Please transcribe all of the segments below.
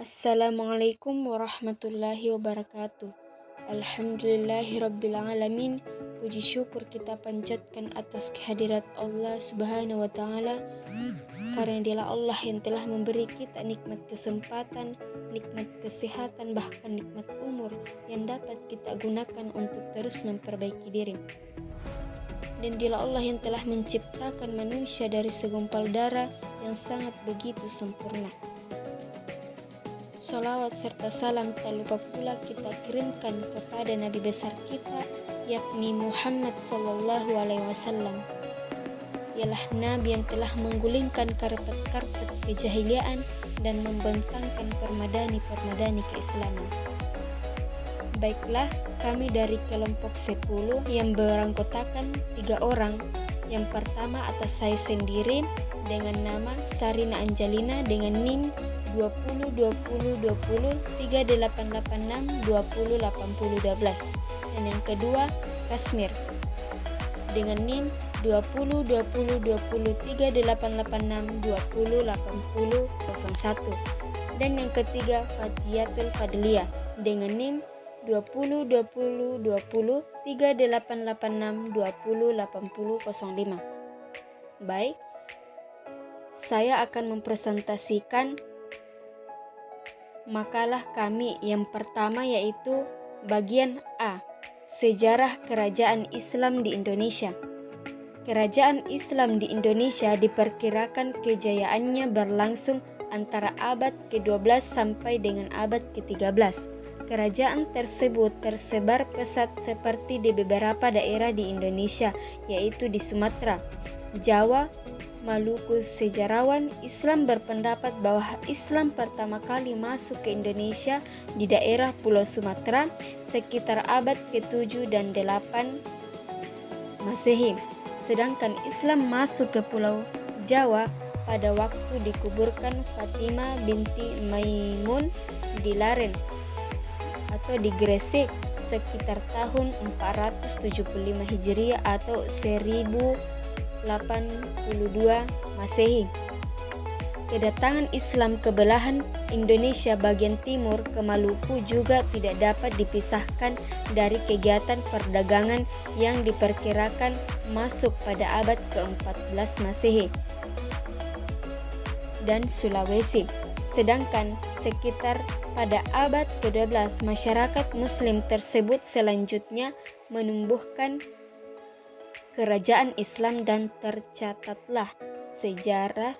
Assalamualaikum warahmatullahi wabarakatuh. Alhamdulillahirrabbilalamin. Puji syukur kita panjatkan atas kehadirat Allah subhanahu wa ta'ala, karena dialah Allah yang telah memberi kita nikmat kesempatan, nikmat kesehatan, bahkan nikmat umur yang dapat kita gunakan untuk terus memperbaiki diri. Dan dialah Allah yang telah menciptakan manusia dari segumpal darah yang sangat begitu sempurna. Sholawat serta salam tak lupa pula kita kirimkan kepada Nabi besar kita, yakni Muhammad Sallallahu Alaihi Wasallam. Ialah Nabi yang telah menggulingkan karpet-karpet kejahiliaan dan membentangkan permadani-permadani keislaman. Baiklah, kami dari kelompok 10 yang beranggotakan 3 orang. Yang pertama atas saya sendiri dengan nama Sarina Angelina dengan NIM 20 20 20 3886 20 80 12, dan yang kedua Kasmir dengan NIM 20 20 20 3886 20 80 01, dan yang ketiga Fatiatul Fadliyah dengan NIM 20 20 20 3886 20 80 05. Baik, saya akan mempresentasikan makalah kami yang pertama, yaitu bagian A, Sejarah Kerajaan Islam di Indonesia. Kerajaan Islam di Indonesia diperkirakan kejayaannya berlangsung antara abad ke-12 sampai dengan abad ke-13. Kerajaan tersebut tersebar pesat seperti di beberapa daerah di Indonesia, yaitu di Sumatera, Jawa, Maluku. Sejarawan Islam berpendapat bahwa Islam pertama kali masuk ke Indonesia di daerah Pulau Sumatera sekitar abad ke-7 dan 8 Masehi. Sedangkan Islam masuk ke Pulau Jawa pada waktu dikuburkan Fatimah binti Maimun di Laren atau di Gresik sekitar tahun 475 Hijriah atau 1082 Masehi. Kedatangan Islam ke belahan Indonesia bagian timur ke Maluku juga tidak dapat dipisahkan dari kegiatan perdagangan yang diperkirakan masuk pada abad ke-14 Masehi dan Sulawesi. Sedangkan sekitar pada abad ke-12 masyarakat Muslim tersebut selanjutnya menumbuhkan kerajaan Islam dan tercatatlah sejarah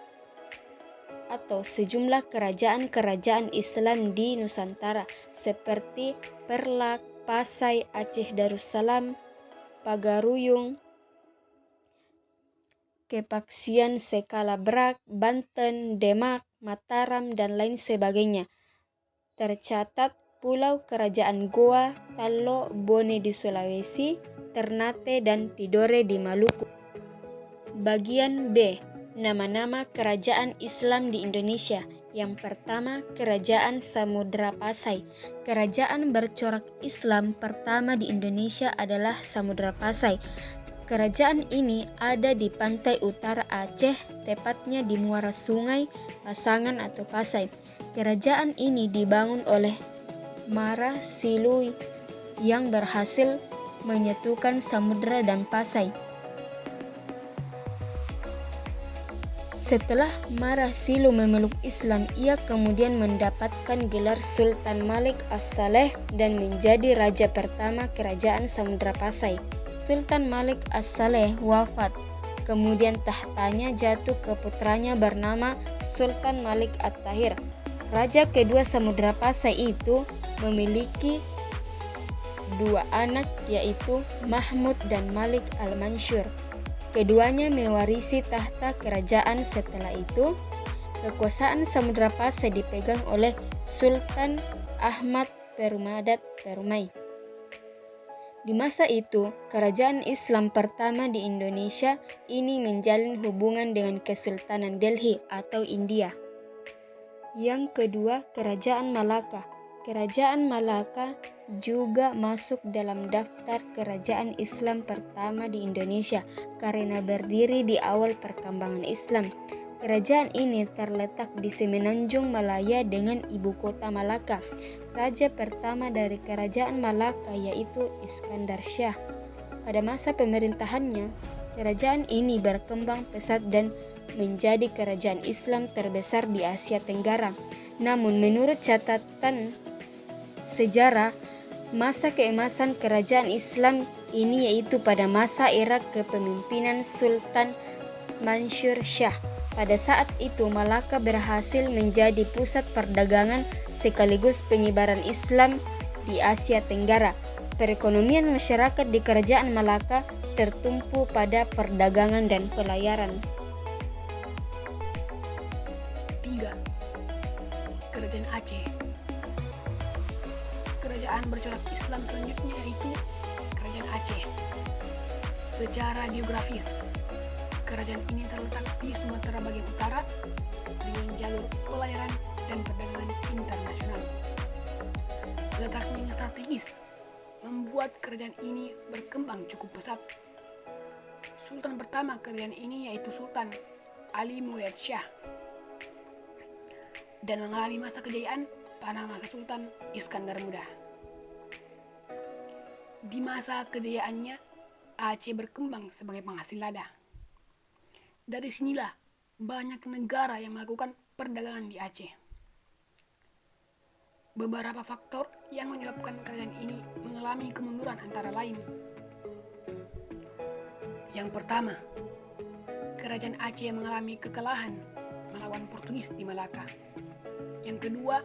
atau sejumlah kerajaan-kerajaan Islam di Nusantara seperti Perlak, Pasai, Aceh Darussalam, Pagaruyung, Kepaksian, Sekalabrak, Banten, Demak, Mataram, dan lain sebagainya. Tercatat pulau kerajaan Goa, Tallo, Bone di Sulawesi, Ternate, dan Tidore di Maluku. Bagian B, nama-nama kerajaan Islam di Indonesia. Yang pertama, Kerajaan Samudra Pasai. Kerajaan bercorak Islam pertama di Indonesia adalah Samudra Pasai. Kerajaan ini ada di pantai utara Aceh, tepatnya di muara sungai Pasangan atau Pasai. Kerajaan ini dibangun oleh Mara Silui yang berhasil menyatukan samudra dan Pasai. Setelah Mara Silu memeluk Islam, ia kemudian mendapatkan gelar Sultan Malik As-Saleh dan menjadi raja pertama kerajaan Samudra Pasai. Sultan Malik As-Saleh wafat, kemudian tahtanya jatuh ke putranya bernama Sultan Malik At-Tahir. Raja kedua Samudra Pasai itu memiliki 2 anak, yaitu Mahmud dan Malik Al-Mansyur. Keduanya mewarisi tahta kerajaan. Setelah itu, kekuasaan Samudra Pasai dipegang oleh Sultan Ahmad Perumadat Perumai. Di masa itu, kerajaan Islam pertama di Indonesia ini menjalin hubungan dengan Kesultanan Delhi atau India. Yang kedua, Kerajaan Malaka. Kerajaan Malaka juga masuk dalam daftar kerajaan Islam pertama di Indonesia karena berdiri di awal perkembangan Islam. Kerajaan ini terletak di Semenanjung Malaya dengan ibu kota Malaka. Raja pertama dari Kerajaan Malaka yaitu Iskandar Shah. Pada masa pemerintahannya, kerajaan ini berkembang pesat dan menjadi kerajaan Islam terbesar di Asia Tenggara. Namun menurut catatan sejarah, masa keemasan kerajaan Islam ini yaitu pada masa era kepemimpinan Sultan Mansur Shah. Pada saat itu Malaka berhasil menjadi pusat perdagangan sekaligus penyebaran Islam di Asia Tenggara. Perekonomian masyarakat di kerajaan Malaka tertumpu pada perdagangan dan pelayaran. 3. Kerajaan Aceh. Kerajaan bercorak Islam selanjutnya yaitu Kerajaan Aceh. Secara geografis, kerajaan ini terletak di Sumatera bagian utara dengan jalur pelayaran dan perdagangan internasional. Letaknya yang strategis membuat kerajaan ini berkembang cukup pesat. Sultan pertama kerajaan ini yaitu Sultan Ali Muhammad Shah dan mengalami masa kejayaan pada masa Sultan Iskandar Muda. Di masa kejayaannya, Aceh berkembang sebagai penghasil lada. Dari sinilah banyak negara yang melakukan perdagangan di Aceh. Beberapa faktor yang menyebabkan kerajaan ini mengalami kemunduran antara lain. Yang pertama, kerajaan Aceh mengalami kekalahan melawan Portugis di Malaka. Yang kedua,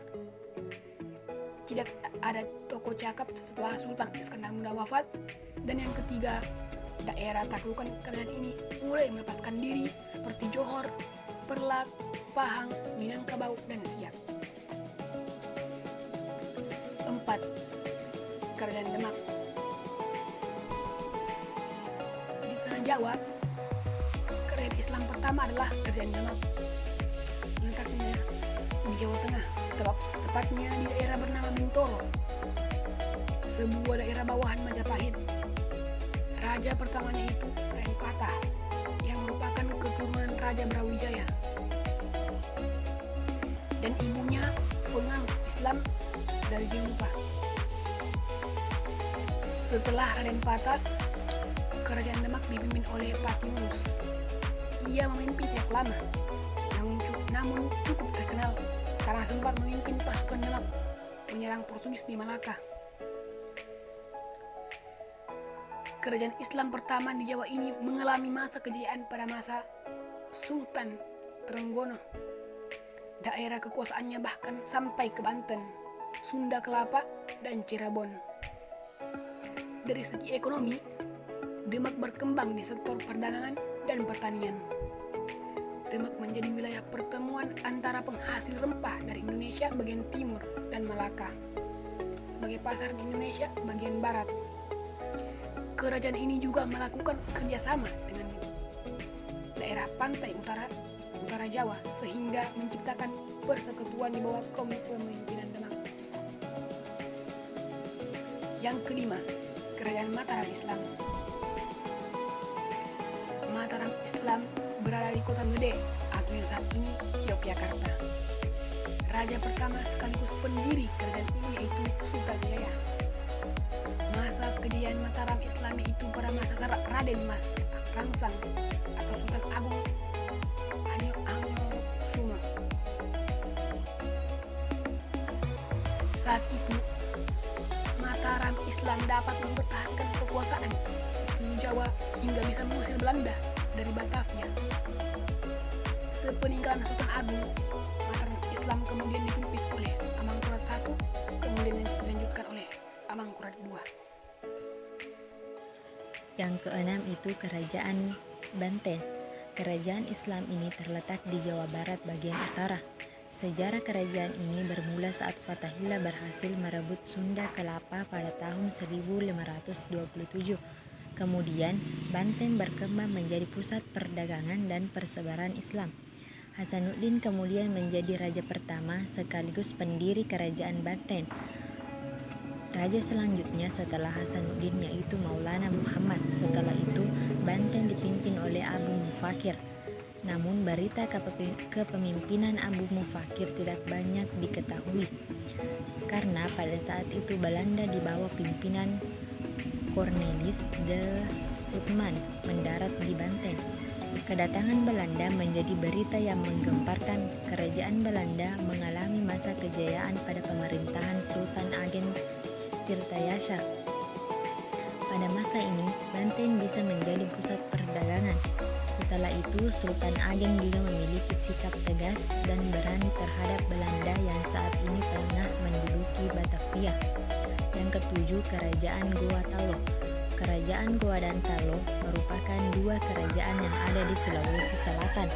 tidak ada tokoh cakap setelah Sultan Iskandar Muda wafat. Dan yang ketiga, daerah taklukan kerajaan ini mulai melepaskan diri seperti Johor, Perlak, Pahang, Minangkabau, dan Siak. 4. Kerajaan Demak. Di tanah Jawa, kerajaan Islam pertama adalah Kerajaan Demak. Letaknya di Jawa Tengah, tepatnya di daerah bernama Bintoro, sebuah daerah bawahan Majapahit. Raja pertamanya itu Raden Patah yang merupakan keturunan Raja Brawijaya, dan ibunya penganut Islam dari Jemupa. Setelah Raden Patah, kerajaan Demak dipimpin oleh Patimulus. Ia memimpin tidak lama, namun cukup terkenal karena sempat memimpin pasukan Demak menyerang Portugis di Malaka. Kerajaan Islam pertama di Jawa ini mengalami masa kejayaan pada masa Sultan Trenggono. Daerah kekuasaannya bahkan sampai ke Banten, Sunda Kelapa, dan Cirebon. Dari segi ekonomi, Demak berkembang di sektor perdagangan dan pertanian. Demak menjadi wilayah pertemuan antara penghasil rempah dari Indonesia bagian timur dan Malaka sebagai pasar di Indonesia bagian barat. Kerajaan ini juga melakukan kerjasama dengan daerah pantai utara Jawa sehingga menciptakan persekutuan di bawah kepemimpinan Demak. Yang kelima, Kerajaan Mataram Islam. Mataram Islam berada di Kota Gede atau yang saat ini Yogyakarta. Raja pertama sekaligus pendiri kerajaan ini yaitu Sultan Jaya. Masa kejayaan Mataram Islam itu pada masa Raden Mas Rangsang atau Sultan Agung Anyokusumo. Saat itu Mataram Islam dapat mempertahankan kekuasaan di seluruh Jawa hingga bisa mengusir Belanda dari Batavia. Sepeninggalan Sultan Agung, Mataram Islam kemudian dipimpin oleh Amangkurat I, kemudian dilanjutkan oleh Amangkurat II. Yang keenam itu Kerajaan Banten. Kerajaan Islam ini terletak di Jawa Barat bagian utara. Sejarah kerajaan ini bermula saat Fathahillah berhasil merebut Sunda Kelapa pada tahun 1527. Kemudian, Banten berkembang menjadi pusat perdagangan dan persebaran Islam. Hasanuddin kemudian menjadi raja pertama sekaligus pendiri kerajaan Banten. Raja selanjutnya setelah Hasanuddin yaitu Maulana Muhammad. Setelah itu, Banten dipimpin oleh Abu Mufakir. Namun berita kepemimpinan Abu Mufakir tidak banyak diketahui, karena pada saat itu Belanda di bawah pimpinan Cornelis de Houtman mendarat di Banten. Kedatangan Belanda menjadi berita yang menggemparkan. Kerajaan Belanda mengalami masa kejayaan pada pemerintahan Sultan Ageng Tirtayasa. Pada masa ini, Banten bisa menjadi pusat perdagangan. Setelah itu, Sultan Ageng juga memiliki sikap tegas dan berani terhadap Belanda yang saat ini tengah menduduki Batavia. Yang ketujuh, Kerajaan Goa Talo. Kerajaan Goa dan Talo merupakan dua kerajaan yang ada di Sulawesi Selatan.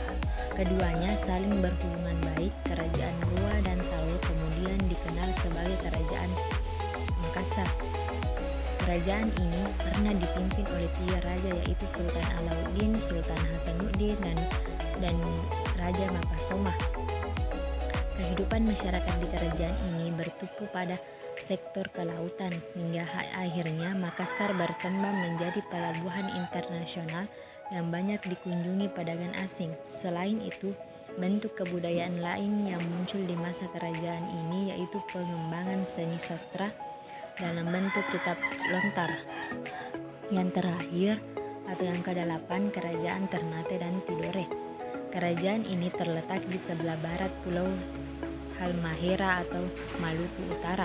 Keduanya saling berhubungan baik. Kerajaan Goa dan Talo kemudian dikenal sebagai Kerajaan Makassar. Kerajaan ini pernah dipimpin oleh 3 raja, yaitu Sultan Alauddin, Sultan Hasanuddin, dan Raja Mapasoma. Kehidupan masyarakat di kerajaan ini bertumpu pada sektor kelautan, hingga akhirnya Makassar berkembang menjadi pelabuhan internasional yang banyak dikunjungi pedagang asing. Selain itu, bentuk kebudayaan lain yang muncul di masa kerajaan ini yaitu pengembangan seni sastra dalam bentuk kitab lontar. Yang terakhir atau yang ke-8, Kerajaan Ternate dan Tidore. Kerajaan ini terletak di sebelah barat Pulau Halmahera atau Maluku Utara.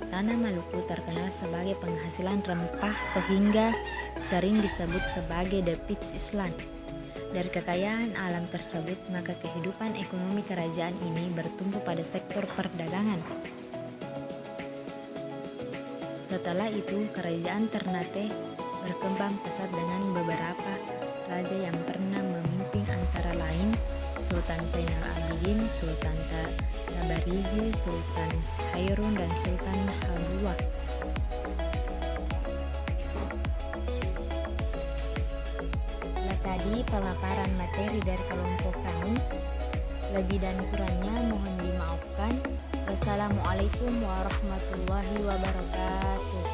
Tanah Maluku terkenal sebagai penghasilan rempah sehingga sering disebut sebagai The Peach Island. Dari kekayaan alam tersebut, maka kehidupan ekonomi kerajaan ini bertumpu pada sektor perdagangan. Setelah itu, Kerajaan Ternate berkembang pesat dengan beberapa raja yang pernah memimpin, antara lain Sultan Zainal Abidin, Sultan Tabarigi, Sultan Hairun, dan Sultan Habluah. Nah, tadi pemaparan materi dari kelompok kami. Lebih dan kurangnya mohon dimaafkan. Wassalamualaikum warahmatullahi wabarakatuh.